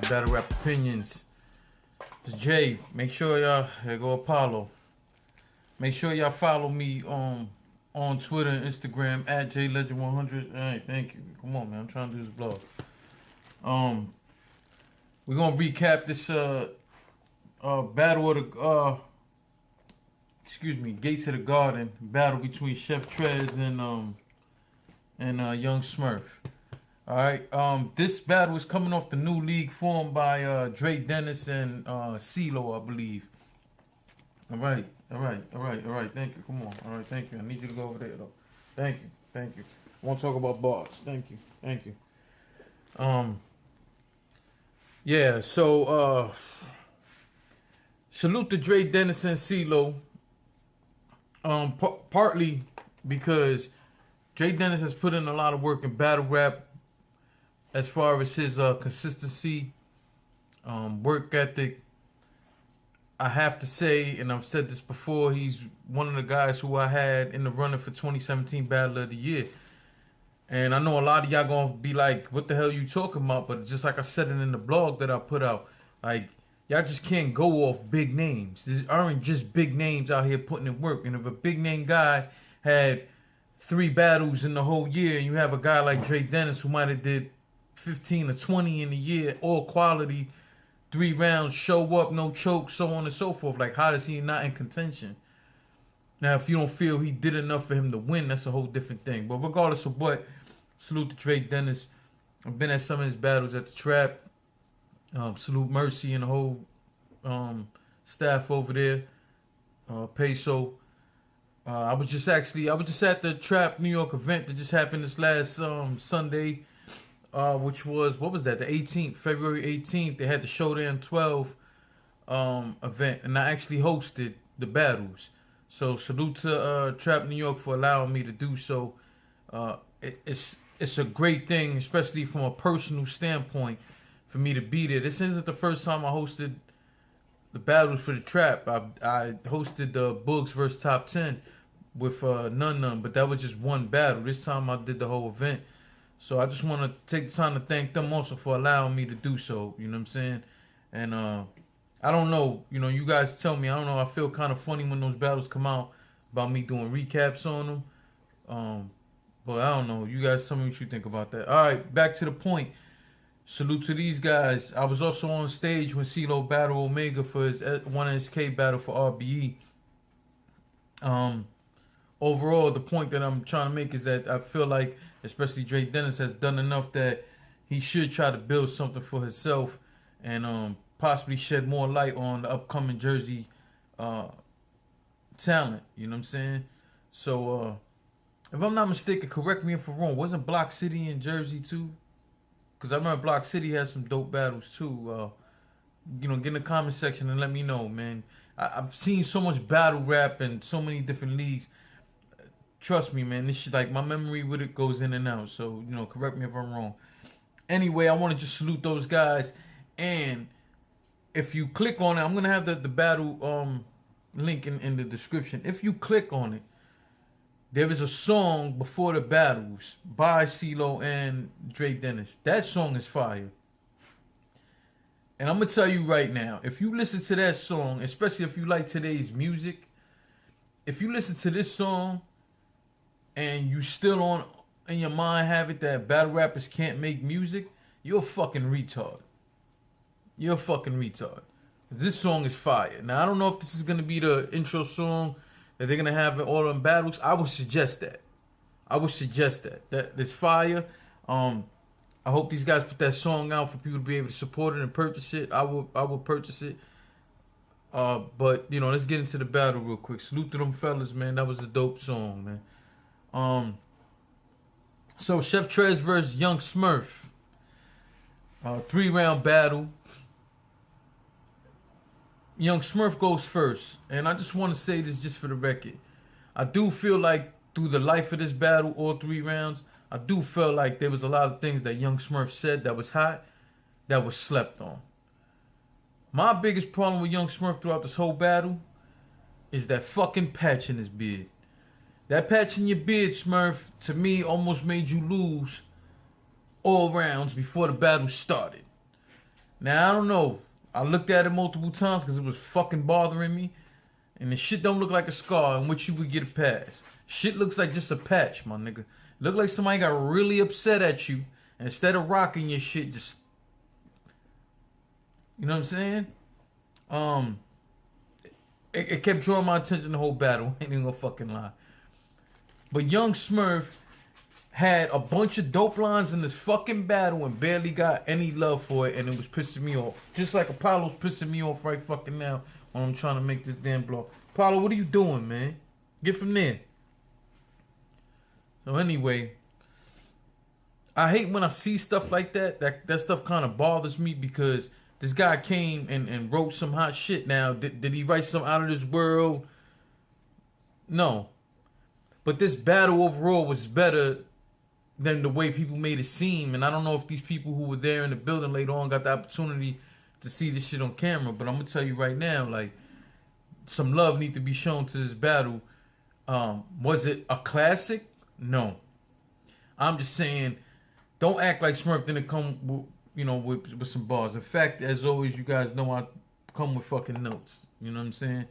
Battle Rap Opinions. It's Jay. Make sure y'all, here go Apollo. Make sure y'all follow me on Twitter and Instagram at JLegend100. Alright, thank you. Come on, man. I'm trying to do this blog. We're gonna recap this battle of the Gates of the Garden battle between Chef Trez and Young Smurf. Alright, this battle is coming off the new league formed by Dre Dennis and CeeLo, I believe. Alright, thank you. Come on. Alright, thank you. I need you to go over there though. Thank you. I want to talk about bars. Thank you. Yeah, so salute to Dre Dennis and CeeLo. Partly because Dre Dennis has put in a lot of work in battle rap as far as his consistency, work ethic. I have to say, and I've said this before, he's one of the guys who I had in the running for 2017 Battle of the Year. And I know a lot of y'all gonna be like, what the hell you talking about? But just like I said it in the blog that I put out, like, y'all just can't go off big names. There aren't just big names out here putting in work. And if a big name guy had 3 battles in the whole year, and you have a guy like Dre Dennis who might have did 15 or 20 in a year, all quality, 3 rounds, show up, no choke, so on and so forth. Like, how is he not in contention? Now, if you don't feel he did enough for him to win, that's a whole different thing. But regardless of what, salute to Dre Dennis. I've been at some of his battles at the Trap. Salute Mercy and the whole staff over there. Peso. I was just at the Trap New York event that just happened this last Sunday. Which was, what was that, the 18th, February 18th. They had the Showdown 12 event, and I actually hosted the battles. So salute to Trap New York for allowing me to do so. It's a great thing, especially from a personal standpoint, for me to be there. This isn't the first time I hosted the battles for the Trap. I hosted the Boogs vs. Top 10 with None, but that was just one battle. This time I did the whole event. So I just want to take the time to thank them also for allowing me to do so. You know what I'm saying? And I don't know. You know, you guys tell me. I don't know. I feel kind of funny when those battles come out about me doing recaps on them. But I don't know. You guys tell me what you think about that. All right, back to the point. Salute to these guys. I was also on stage when CeeLo battled Omega for his 1SK battle for RBE. Overall, the point that I'm trying to make is that I feel like, especially Dre Dennis, has done enough that he should try to build something for himself and possibly shed more light on the upcoming Jersey talent. You know what I'm saying? So, if I'm not mistaken, correct me if I'm wrong, wasn't Block City in Jersey too? Because I remember Block City had some dope battles too. You know, get in the comment section and let me know, man. I've seen so much battle rap in so many different leagues. Trust me, man, this shit, like, my memory with it goes in and out. So, you know, correct me if I'm wrong. Anyway, I want to just salute those guys. And if you click on it, I'm going to have the battle link in the description. If you click on it, there is a song before the battles by CeeLo and Dre Dennis. That song is fire. And I'm going to tell you right now, if you listen to that song, especially if you like today's music, if you listen to this song, and you still on in your mind have it that battle rappers can't make music, you're a fucking retard. You're a fucking retard. This song is fire. Now, I don't know if this is going to be the intro song that they're going to have in all them battles. I would suggest that. That it's fire. I hope these guys put that song out for people to be able to support it and purchase it. I will purchase it. But, you know, let's get into the battle real quick. Salute to them fellas, man. That was a dope song, man. So Chef Trez versus Young Smurf, 3-round battle. Young Smurf goes first, and I just want to say this just for the record. I do feel like through the life of this battle, all 3 rounds, I do feel like there was a lot of things that Young Smurf said that was hot, that was slept on. My biggest problem with Young Smurf throughout this whole battle is that fucking patch in his beard. That patch in your beard, Smurf, to me almost made you lose all rounds before the battle started. Now I don't know. I looked at it multiple times because it was fucking bothering me. And the shit don't look like a scar in which you would get a pass. Shit looks like just a patch, my nigga. Look like somebody got really upset at you. And instead of rocking your shit, just, you know what I'm saying? It kept drawing my attention the whole battle. Ain't even gonna fucking lie. But Young Smurf had a bunch of dope lines in this fucking battle and barely got any love for it, and it was pissing me off. Just like Apollo's pissing me off right fucking now when I'm trying to make this damn blow. Apollo, what are you doing, man? Get from there. So anyway, I hate when I see stuff like that. That stuff kind of bothers me because this guy came and wrote some hot shit. Now, did he write some out of this world? No. But this battle overall was better than the way people made it seem. And I don't know if these people who were there in the building later on got the opportunity to see this shit on camera. But I'm going to tell you right now, like, some love need to be shown to this battle. Was it a classic? No. I'm just saying, don't act like Smurf didn't come with, with some bars. In fact, as always, you guys know I come with fucking notes. You know what I'm saying?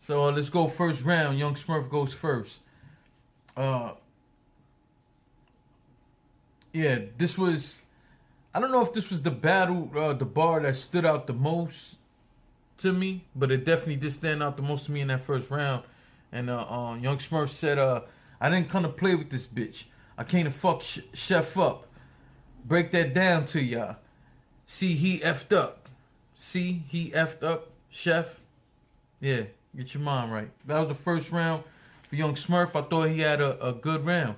So let's go first round. Young Smurf goes first. Yeah, this was, I don't know if this was the battle, the bar that stood out the most to me, but it definitely did stand out the most to me in that first round. And Young Smurf said, I didn't come to play with this bitch. I came to fuck Chef up. Break that down to y'all. See, he effed up. See, he effed up, Chef. Yeah, get your mind right. That was the first round for Young Smurf. I thought he had a good round.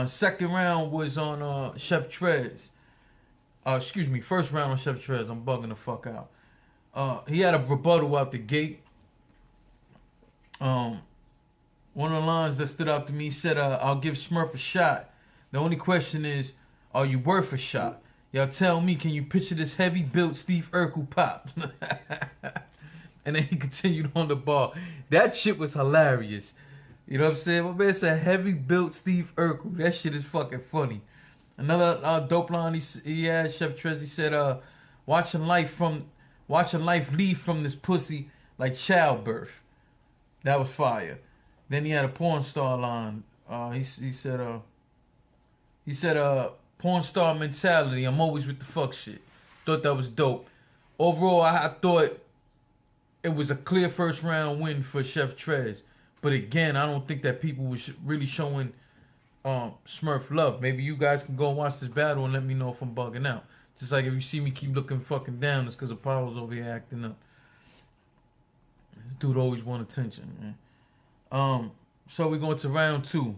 Second round was on Chef Trez. Excuse me, first round on Chef Trez. I'm bugging the fuck out. He had a rebuttal out the gate. One of the lines that stood out to me said, I'll give Smurf a shot. The only question is, are you worth a shot? Y'all tell me, can you picture this heavy-built Steve Urkel pop? And then he continued on the bar. That shit was hilarious. You know what I'm saying? My man said heavy-built Steve Urkel. That shit is fucking funny. Another dope line he had, Chef Trez, he said, watching life leave from this pussy like childbirth. That was fire. Then he had a porn star line. He said, porn star mentality. I'm always with the fuck shit. Thought that was dope. Overall, I thought it was a clear first round win for Chef Trez. But again, I don't think that people was really showing Smurf love. Maybe you guys can go and watch this battle and let me know if I'm bugging out. Just like if you see me keep looking fucking down, it's because Apollo's over here acting up. This dude always want attention, man. So we're going to round two.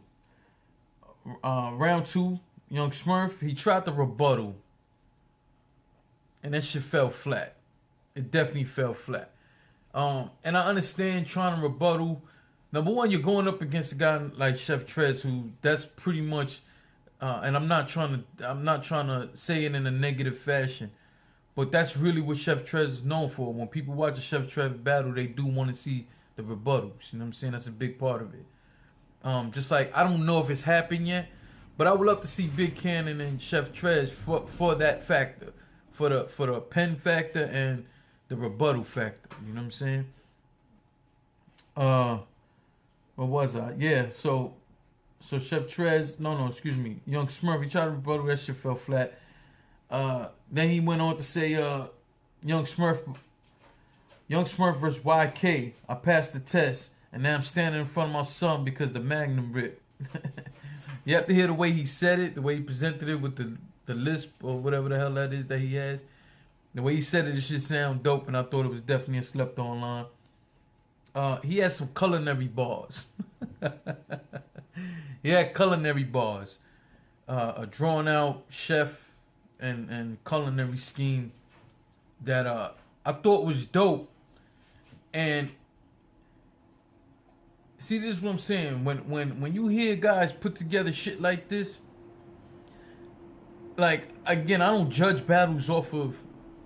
Round two, Young Smurf, he tried the rebuttal. And that shit fell flat. It definitely fell flat. And I understand trying to rebuttal. Number one, you're going up against a guy like Chef Trez, who that's pretty much, and I'm not trying to say it in a negative fashion, but that's really what Chef Trez is known for. When people watch a Chef Trez battle, they do want to see the rebuttals. You know what I'm saying? That's a big part of it. Just like I don't know if it's happened yet, but I would love to see Big Cannon and Chef Trez for that factor, for the pen factor and the rebuttal factor. You know what I'm saying? What was I? Yeah, so Chef Trez, excuse me, Young Smurf, he tried to rebuttal, that shit fell flat. Then he went on to say, Young Smurf versus YK, I passed the test, and now I'm standing in front of my son because the Magnum ripped. You have to hear the way he said it, the way he presented it with the lisp or whatever the hell that is that he has. The way he said it should sound dope, and I thought it was definitely a slept-on line. He had some culinary bars. He had culinary bars. A drawn-out chef and culinary scheme that I thought was dope. And see, this is what I'm saying. When you hear guys put together shit like this, like, again, I don't judge battles off of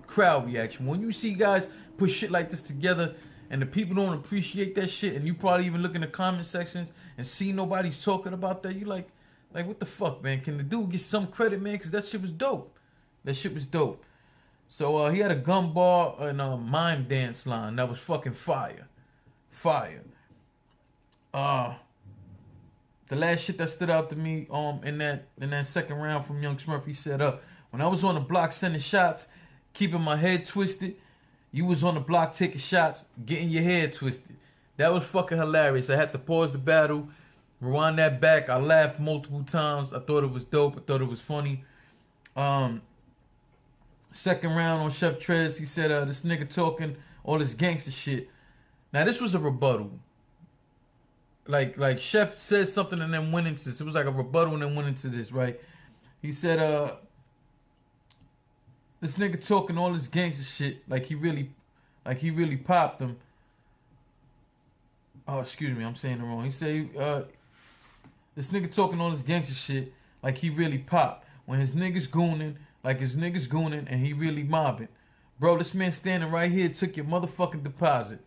crowd reaction. When you see guys put shit like this together and the people don't appreciate that shit, and you probably even look in the comment sections and see nobody's talking about that, you like what the fuck, man? Can the dude get some credit, man? Because that shit was dope. That shit was dope. So he had a gun bar and a mime dance line that was fucking fire. Fire. Uh the last shit that stood out to me in that second round from Young Smurf, he said, when I was on the block sending shots, keeping my head twisted, you was on the block taking shots, getting your head twisted. That was fucking hilarious. I had to pause the battle, rewind that back. I laughed multiple times. I thought it was dope. I thought it was funny. Second round on Chef Trez, he said, this nigga talking all this gangster shit. Now this was a rebuttal. Like Chef said something and then went into this. It was like a rebuttal and then went into this, right? He said, this nigga talking all this gangster shit like he really popped him. Oh, excuse me, I'm saying it wrong. He said, this nigga talking all this gangster shit like he really popped. When his niggas gooning, like his niggas gooning and he really mobbing. Bro, this man standing right here took your motherfucking deposit.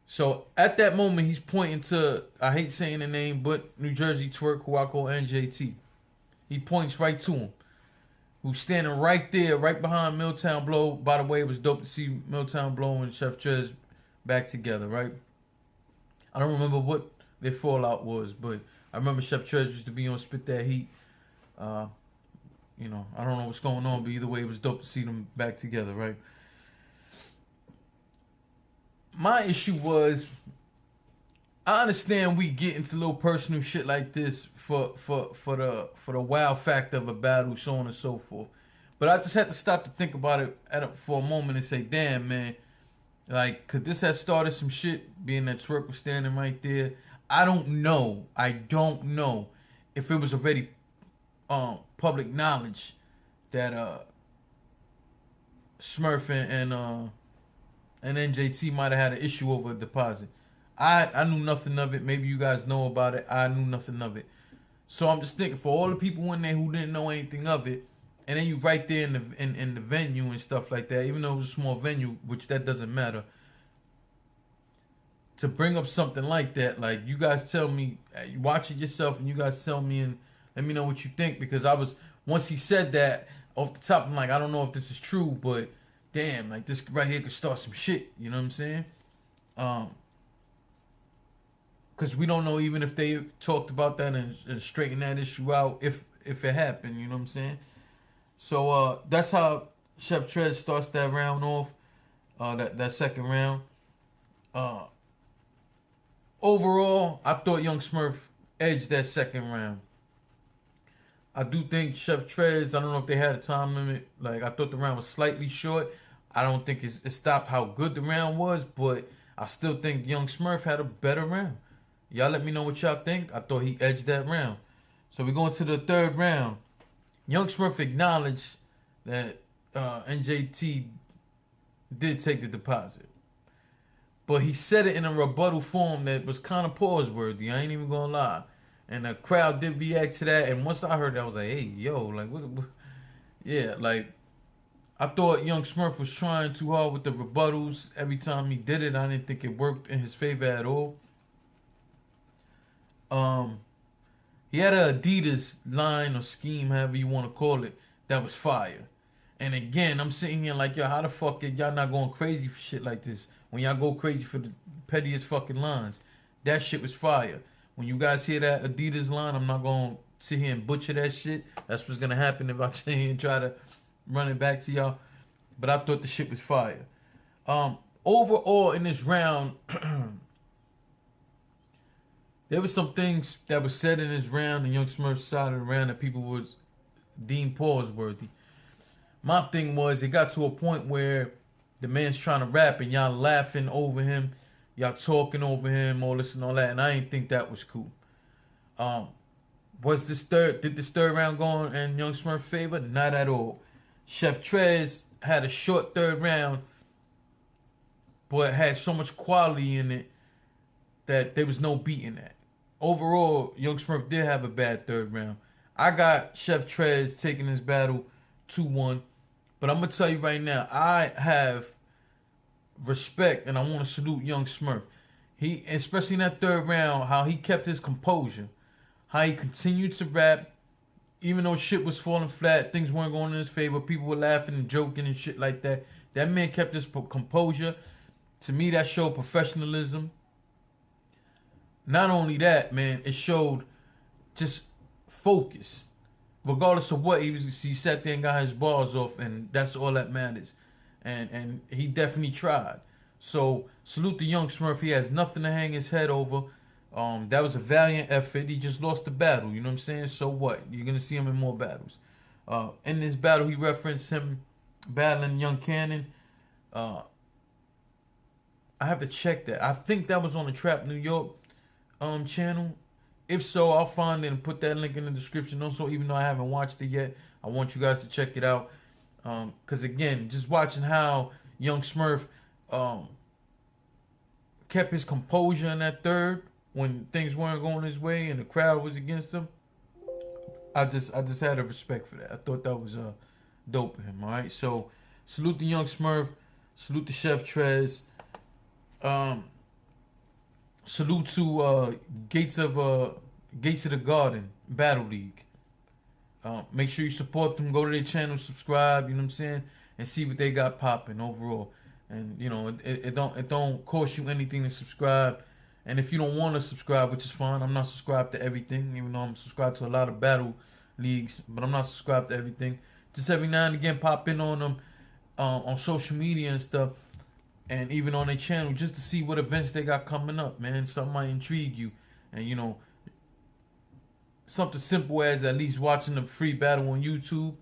So at that moment, he's pointing to, I hate saying the name, but New Jersey Twerk, who I call NJT. He points right to him, who's standing right there, right behind Milltown Blow. By the way, it was dope to see Milltown Blow and Chef Trez back together, right? I don't remember what their fallout was, but I remember Chef Trez used to be on Spit That Heat. I don't know what's going on, but either way, it was dope to see them back together, right? My issue was, I understand we get into little personal shit like this for the wow factor of a battle, so on and so forth. But I just had to stop to think about it for a moment and say, damn, man, like, could this have started some shit, being that Twerk was standing right there? I don't know if it was already public knowledge that Smurf and NJT might have had an issue over a deposit. I knew nothing of it. Maybe you guys know about it. I knew nothing of it. So I'm just thinking, for all the people in there who didn't know anything of it, and then you right there in the venue and stuff like that, even though it was a small venue, which that doesn't matter, to bring up something like that, like, you guys tell me, watch it yourself, and you guys tell me and let me know what you think, because once he said that, off the top, I'm like, I don't know if this is true, but damn, like, this right here could start some shit, you know what I'm saying? Because we don't know even if they talked about that and straightened that issue out, if it happened, you know what I'm saying? So that's how Chef Trez starts that round off, that second round. Overall, I thought Young Smurf edged that second round. I do think Chef Trez, I don't know if they had a time limit. Like, I thought the round was slightly short. I don't think it stopped how good the round was, but I still think Young Smurf had a better round. Y'all let me know what y'all think. I thought he edged that round. So we go into the third round. Young Smurf acknowledged that NJT did take the deposit. But he said it in a rebuttal form that was kind of pause-worthy. I ain't even gonna lie. And the crowd did react to that. And once I heard that, I was like, hey, yo, like, what? Yeah, like, I thought Young Smurf was trying too hard with the rebuttals. Every time he did it, I didn't think it worked in his favor at all. He had an Adidas line or scheme, however you want to call it, that was fire. And again, I'm sitting here like, yo, how the fuck y'all not going crazy for shit like this? When y'all go crazy for the pettiest fucking lines. That shit was fire. When you guys hear that Adidas line, I'm not going to sit here and butcher that shit. That's what's going to happen if I sit here and try to run it back to y'all. But I thought the shit was fire. Overall, in this round, there were some things that were said in this round, and Young Smurf's side of the round, that people would deem pause-worthy. My thing was, it got to a point where the man's trying to rap and y'all laughing over him, y'all talking over him, all this and all that, and I didn't think that was cool. Did this third round go in Young Smurf's favor? Not at all. Chef Trez had a short third round, but had so much quality in it that there was no beating that. Overall, Young Smurf did have a bad third round. I got Chef Trez taking this battle 2-1. But I'm going to tell you right now, I have respect and I want to salute Young Smurf. He, especially in that third round, how he kept his composure. How he continued to rap even though shit was falling flat, things weren't going in his favor, people were laughing and joking and shit like that. That man kept his composure. To me, that showed professionalism. Not only that, man, it showed just focus. Regardless of what he sat there and got his balls off, and that's all that matters. And he definitely tried. So salute the young Smurf. He has nothing to hang his head over. That was a valiant effort. He just lost the battle. You know what I'm saying? So what? You're gonna see him in more battles. In this battle, he referenced him battling Young Cannon. I have to check that. I think that was on the Trap New York channel. If so, I'll find it and put that link in the description. Also, even though I haven't watched it yet, I want you guys to check it out. Because again, just watching how young Smurf kept his composure in that third when things weren't going his way and the crowd was against him, I just had a respect for that. I thought that was dope of him. All right, so salute the young Smurf, salute the Chef Trez. Salute to Gates of the Garden Battle League. Make sure you support them. Go to their channel, subscribe. You know what I'm saying, and see what they got popping overall. And you know, it don't cost you anything to subscribe. And if you don't want to subscribe, which is fine, I'm not subscribed to everything. Even though I'm subscribed to a lot of battle leagues, but I'm not subscribed to everything. Just every now and again, pop in on them on social media and stuff. And even on their channel, just to see what events they got coming up, man. Something might intrigue you. And, you know, something simple as at least watching the free battle on YouTube,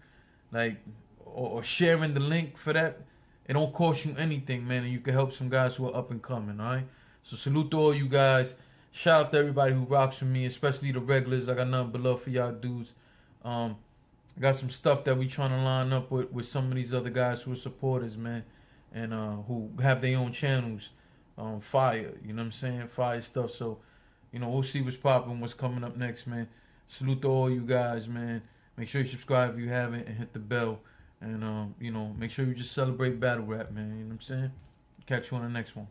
like, or sharing the link for that. It don't cost you anything, man. And you can help some guys who are up and coming, all right? So salute to all you guys. Shout out to everybody who rocks with me, especially the regulars. I got nothing but love for y'all dudes. I got some stuff that we trying to line up with some of these other guys who are supporters, man. And who have their own channels, fire, you know what I'm saying, fire stuff. So, you know, we'll see what's popping, what's coming up next, man. Salute to all you guys, man. Make sure you subscribe if you haven't and hit the bell. And, you know, make sure you just celebrate battle rap, man. You know what I'm saying? Catch you on the next one.